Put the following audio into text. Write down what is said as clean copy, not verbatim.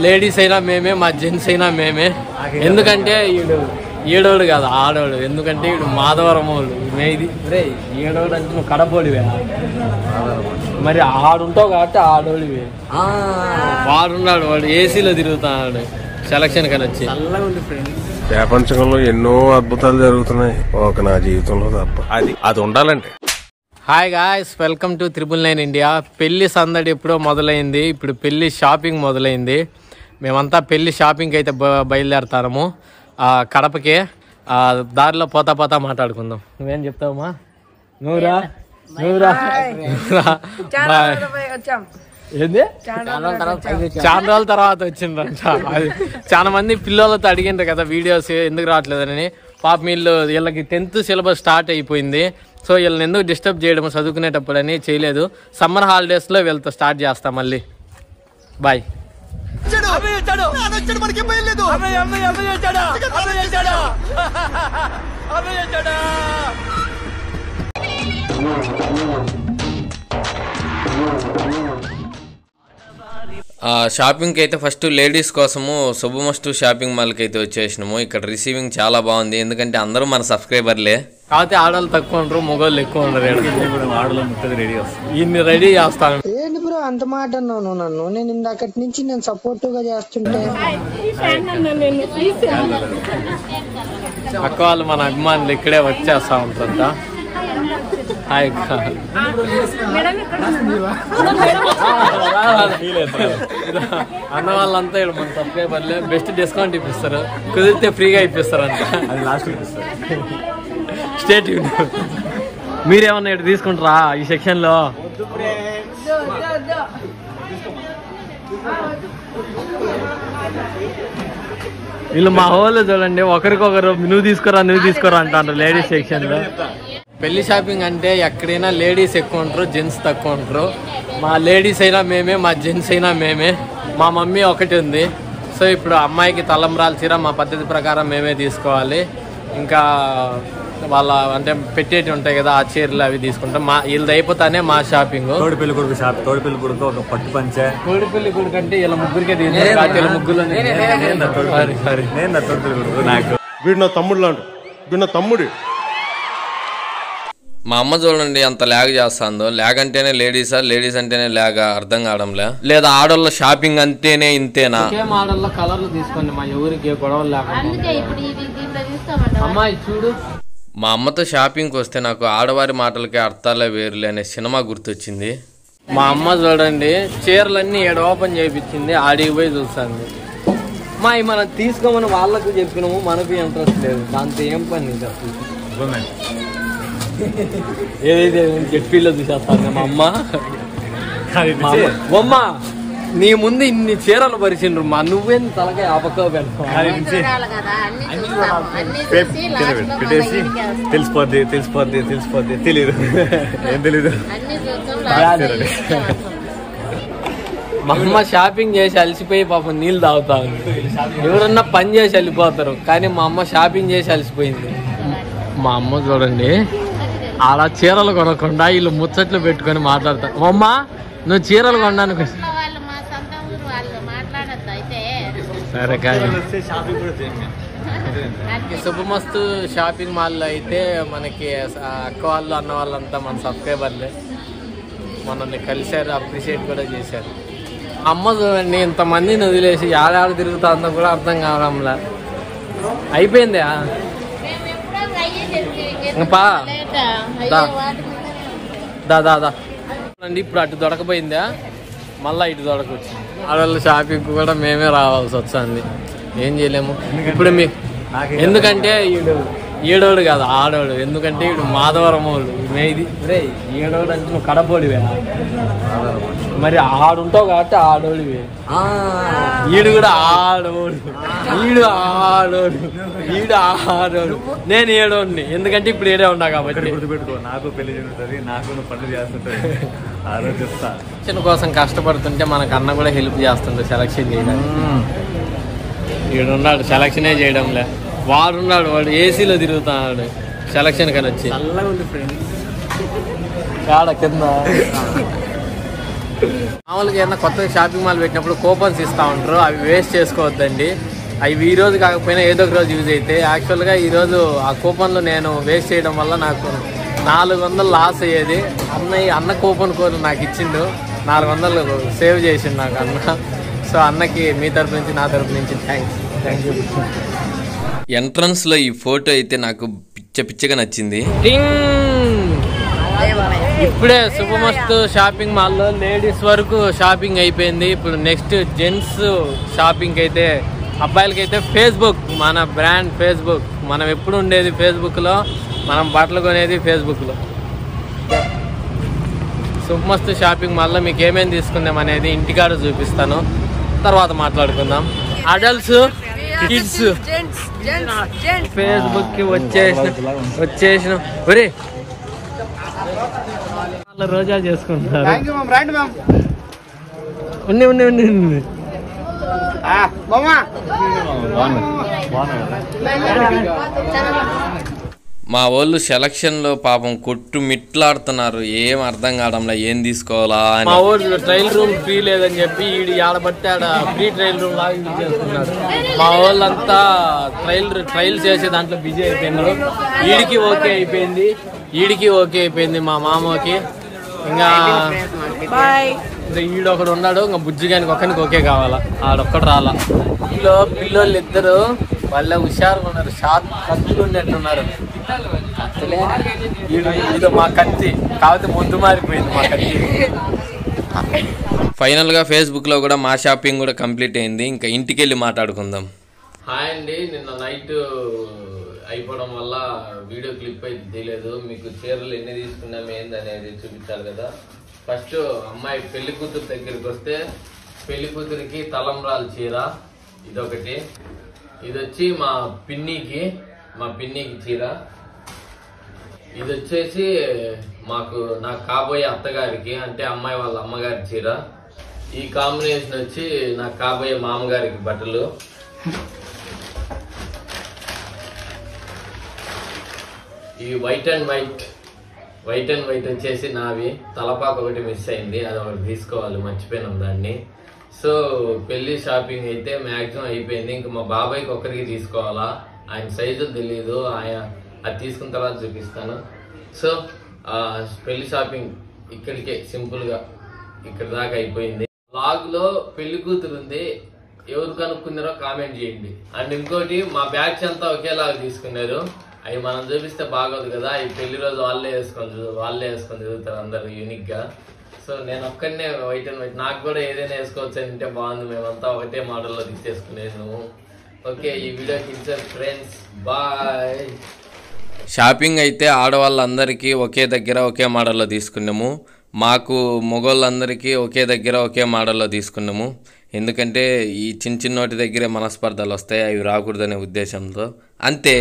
Ladies అయినా మేమే, మా జెంట్స్ అయినా మేమే. ఎందుకంటే వీడు ఏడోడు కాదు ఆడోడు. ఎందుకంటే వీడు మాధవరం వాళ్ళు. మేది ఏడోడు అంటే నువ్వు కడపోడివే, మరి ఆడుంటావు కాబట్టి ఆడోడివే. వాడున్నాడు, వాడు ఏసీలో తిరుగుతున్నాడు సెలక్షన్ కని వచ్చి. ప్రపంచంలో ఎన్నో అద్భుతాలు జరుగుతున్నాయి, ఒక నా జీవితంలో తప్ప. అది ఉండాలంటే. Hi guys, welcome to 999 India. పెళ్లి సందడి ఎప్పుడో మొదలైంది, ఇప్పుడు పెళ్లి షాపింగ్ మొదలైంది. మేమంతా పెళ్లి షాపింగ్కి అయితే బయలుదేరుతాము కడపకి. దారిలో పోతా మాట్లాడుకుందాం. నువ్వేం చెప్తావమ్మా? నువ్వురా ఏంది? చాలా రోజుల తర్వాత వచ్చిందంట. అది చాలా మంది పిల్లలతో అడిగిండ్రు కదా వీడియోస్ ఎందుకు రావట్లేదని. పాప వీళ్ళకి 10th సిలబస్ స్టార్ట్ అయిపోయింది. సో వీళ్ళని ఎందుకు డిస్టర్బ్ చేయడం చదువుకునేటప్పుడు అని చేయలేదు. సమ్మర్ హాలిడేస్లో వీళ్ళతో స్టార్ట్ చేస్తాం మళ్ళీ. బాయ్. షాపింగ్కి అయితే ఫస్ట్ లేడీస్ కోసము శుభమస్తు షాపింగ్ మాల్కి అయితే వచ్చేసినాము. ఇక్కడ రిసీవింగ్ చాలా బాగుంది, ఎందుకంటే అందరూ మన సబ్స్క్రైబర్లే. కాకపోతే ఆడవాళ్ళు తక్కువ ఉండరు, మగవాళ్ళు ఎక్కువ ఉండరు. ఇన్ని రెడీ చేస్తాను. ఏంటి బ్రో అంత మాట అన్నావు నన్ను? నేను ఇందాకటి నుంచి నేను సపోర్టివ్ గా చేస్తుంటే అక్క వాళ్ళు మన అభిమానులు ఇక్కడే వచ్చేస్తా ఉంటారంట. హాయ్ అన్న వాళ్ళంతా ఇక్కడ మన సబ్స్క్రైబర్లే. బెస్ట్ డిస్కౌంట్ ఇప్పిస్తారు, కుదిరితే ఫ్రీగా ఇప్పిస్తారు అంట. Stay tune. మీరేమన్నా ఇక్కడ తీసుకుంటారా ఈ సెక్షన్ లో? వీళ్ళు మా హోల్లో చూడండి, ఒకరికొకరు నువ్వు తీసుకోరా అంటారు లేడీస్ సెక్షన్ లో. పెళ్లి షాపింగ్ అంటే ఎక్కడైనా లేడీస్ ఎక్కువ ఉంటారు, జెంట్స్ తక్కువ ఉంటారు. మా లేడీస్ అయినా మేమే, మా జెంట్స్ అయినా మేమే. మా మమ్మీ ఒకటి ఉంది. సో ఇప్పుడు అమ్మాయికి తలంబ్రాల చీర మా పద్ధతి ప్రకారం మేమే తీసుకోవాలి. ఇంకా వాళ్ళ అంటే పెట్టేటి ఉంటాయి కదా, ఆ చీరలు అవి తీసుకుంటాం. వీళ్ళది అయిపోతానే మా షాపింగ్. తోడిపెళ్లి కొడుకు ఒక పట్టు పంచే. తోడిపెళ్లి కొడుకు అంటే ఇలా ముగ్గురికే తీసుకుంటారు. ముగ్గురు నాకు వీడు నా తమ్ముడు లాంటి, వీడు నా తమ్ముడు. మా అమ్మ చూడండి ఎంత ల్యాగ్ చేస్తుందో. ల్యాగ్ అంటేనే లేడీసా, లేడీస్ అంటేనే ల్యాగ్ అర్థం కావడంలే. లేదా ఆడోళ్ళ షాపింగ్ అంతేనే ఇంతేనా? ఆడోళ్ళ కలర్లు తీసుకోండి, మా ఎవరికి గొడవలు లేకుండా. అమ్మాయి చూడు. మా అమ్మతో షాపింగ్కి వస్తే నాకు ఆడవారి మాటలకి అర్థాలే వేరులే అనే సినిమా గుర్తొచ్చింది. మా అమ్మ చూడండి చీరలన్నీ ఏడు ఓపెన్ చేయించింది, ఆడికి పోయి చూస్తుంది. మా మనం తీసుకోమని వాళ్ళకు చెప్పినాము, మనకు ఇంట్రెస్ట్ లేదు. దాంతో ఏం పని అసలు? ఏదైతే చెప్పిలో చూసేస్తాను మా అమ్మ. అమ్మ నీ ముందు ఇన్ని చీరలు పరిచిండ్రు, మా నువ్వేం తలకాయ ఆపక్క పెట్టేసి తెలిసిపోద్ది తెలియదు ఏం తెలీదు. మా అమ్మ షాపింగ్ చేసి అలసిపోయి పాపం నీళ్ళు తాగుతా ఉంది. ఎవరన్నా పని చేసి వెళ్ళిపోతారు, కానీ మా అమ్మ షాపింగ్ చేసి అలసిపోయింది. మా అమ్మ చూడండి అలా చీరలు కొనకుండా వీళ్ళు ముచ్చట్లు పెట్టుకొని మాట్లాడతారు. అమ్మ నువ్వు చీరలు కొనడానికి సరే కానీ శుభమస్తు షాపింగ్ మాల్లో అయితే మనకి అక్క వాళ్ళు అన్న వాళ్ళంతా మన సబ్స్క్రైబర్లే. మనల్ని కలిశారు, అప్రిషియేట్ కూడా చేశారు. అమ్మ చూడండి ఇంతమందిని వదిలేసి ఏడాది తిరుగుతుందో కూడా అర్థం కావడంలా. అయిపోయింది అండి. ఇప్పుడు అటు దొరకపోయిందా, మళ్ళీ ఇటు దొరకొచ్చింది. ఆడవాళ్ళ షాపింగ్ కూడా మేమే రావాల్సి వచ్చింది, ఏం చేయలేము. ఇప్పుడు ఎందుకంటే వీడు ఏడోడు కాదు ఆడోడు. ఎందుకంటే వీడు మాధవరం వాళ్ళు. మేది ఏడోడు అంటే నువ్వు కడపోడివే, మరి ఆడుంటావు కాబట్టి ఆడోడివే. ఈడు కూడా ఆడోడు, ఈడు ఆడోడు, నేను ఏడోడిని. ఎందుకంటే ఇప్పుడు ఏడే ఉన్నా కాబట్టి. గుర్తుపెట్టుకో, నాకు పెళ్లి జరుగుతుంది, నాకు పనులు చేస్తుంటది. ఆలోచిస్తా సెలక్షన్ కోసం కష్టపడుతుంటే మనకు అన్న కూడా హెల్ప్ చేస్తుండే సెలక్షన్ చేయడానికి. ఈడున్నాడు సెలక్షనే చేయడంలే. వాడున్నాడు, వాడు ఏసీలో తిరుగుతున్నాడు సెలక్షన్ కని వచ్చి. కింద మామూలుగా ఏమన్నా కొత్తగా షాపింగ్ మాల్ పెట్టినప్పుడు కూపన్స్ ఇస్తూ ఉంటారు, అవి వేస్ట్ చేసుకోవద్దండి. అవి ఈ రోజు కాకపోయినా ఏదో ఒక రోజు యూజ్ అయితే. యాక్చువల్గా ఈరోజు ఆ కూపన్లు నేను వేస్ట్ చేయడం వల్ల నాకు 400 లాస్ అయ్యేది. అన్న కూపన్ కోడ్ నాకు ఇచ్చిండు, 400 సేవ్ చేసిండు నాకు అన్న. సో అన్నకి మీ తరపు నుంచి నా తరపు నుంచి థ్యాంక్ యూ. ఎంట్రన్స్లో ఈ ఫోటో అయితే నాకు పిచ్చగా నచ్చింది. ఇప్పుడే శుభమస్తు షాపింగ్ మాల్లో లేడీస్ వరకు షాపింగ్ అయిపోయింది. ఇప్పుడు నెక్స్ట్ జెంట్స్ షాపింగ్ అయితే, అబ్బాయిలకి అయితే ఫేస్బుక్, మన బ్రాండ్ ఫేస్బుక్. మనం ఎప్పుడు ఉండేది ఫేస్బుక్లో, మనం బట్టలు కొనేది ఫేస్బుక్లో. శుభమస్తు షాపింగ్ మాల్లో మీకు ఏమేమి తీసుకుందాం అనేది ఇంటికాడ చూపిస్తాను, తర్వాత మాట్లాడుకుందాం. అడల్ట్స్, కిడ్స్, ఫేస్బుక్ కి వచ్చేసిన ఒరే రోజా చేసుకుంటారు. ఉండి మా వాళ్ళు సెలక్షన్ లో పాపం కొట్టు మిట్లాడుతున్నారు, ఏం అర్థం కావడంలో ఏం తీసుకోవాలా అని. మా వాళ్ళు ట్రయల్ రూమ్ ఫ్రీ లేదని చెప్పి ఈడు ఆడబట్టి ఆడ ఫ్రీ ట్రయల్ రూమ్ లాగా యూజ్ చేస్తున్నారు. మా వాళ్ళంతా ట్రయల్ చేసే దాంట్లో బిజీ అయిపోయినారు. ఈడికి ఓకే అయిపోయింది మా మామకి. ఇంకా ఈడొకడు ఉన్నాడు, ఇంకా బుజ్జిగానికి ఒక్కనికి ఓకే కావాలా, ఆడొక్కడు రాలా. వీళ్ళు పిల్లలు ఇద్దరు వాళ్ళ హుషారుగా ఉన్నారు, షార్ప్ కత్తులు ఉన్నట్టున్నారు. ఇది మా కత్తి కాకపోతే ముందు మారిపోయింది మా కత్తి. ఫైనల్గా ఫేస్బుక్లో కూడా మా షాపింగ్ కూడా కంప్లీట్ అయింది. ఇంకా ఇంటికి వెళ్ళి మాట్లాడుకుందాం. హాయ్ అండి, నిన్న నైట్ అయిపోవడం వల్ల వీడియో క్లిప్ అయితే తీయలేదు. మీకు చీరలు ఎన్ని తీసుకున్నాం ఏంది అనేది చూపించాలి కదా. ఫస్ట్ అమ్మాయి పెళ్లి కూతురు దగ్గరికి వస్తే, పెళ్లి కూతురికి తలంబ్రాల చీర ఇదొకటి. ఇది వచ్చి మా పిన్నికి చీర. ఇది వచ్చేసి నాకు కాబోయే అత్తగారికి, అంటే అమ్మాయి వాళ్ళ అమ్మగారి చీర. ఈ కాంబినేషన్ వచ్చి నాకు కాబోయే మామగారికి బట్టలు. ఇవి వైట్ అండ్ వైట్ వచ్చేసి నావి. తలపాక ఒకటి మిస్ అయింది, అది ఒకటి తీసుకోవాలి, మర్చిపోయినాం దాన్ని. సో పెళ్లి షాపింగ్ అయితే మ్యాక్సిమం అయిపోయింది. ఇంకా మా బాబాయ్కి ఒక్కరికి తీసుకోవాలా, ఆయన సైజులు తెలియదు, అది తీసుకున్న తర్వాత చూపిస్తాను. సో పెళ్లి షాపింగ్ ఇక్కడికే సింపుల్ గా ఇక్కడ దాకా అయిపోయింది. బ్లాగ్ లో పెళ్లి కూతురు ఉంది, ఎవరు కనుక్కున్నారో కామెంట్ చేయండి. అండ్ ఇంకోటి, మా బ్యాచ్ అంతా ఒకేలాగా తీసుకున్నారు. అవి మనం చూపిస్తే బాగోదు కదా, ఈ పెళ్లి రోజు వాళ్ళే వేసుకొని తిరుగుతారు అందరు యూనిక్ గా. సో నేను ఒక్కడనే వైట్ అండ్ వైట్, నాకు కూడా ఏదైనా వేసుకోవచ్చు అంటే బాగుంది, మేమంతా ఒకటే మోడల్లో తీసేసుకునేది. ఓకే, ఈ వీడియోకి ఇచ్చారు ఫ్రెండ్స్, బాయ్. షాపింగ్ అయితే ఆడవాళ్ళందరికీ ఒకే దగ్గర ఒకే మోడల్లో తీసుకున్నాము. మాకు మగవాళ్ళందరికీ ఒకే దగ్గర ఒకే మోడల్లో తీసుకున్నాము. ఎందుకంటే ఈ చిన్నోటి దగ్గరే మనస్పర్ధలు వస్తాయి, అవి రాకూడదనే ఉద్దేశంతో. అంతే.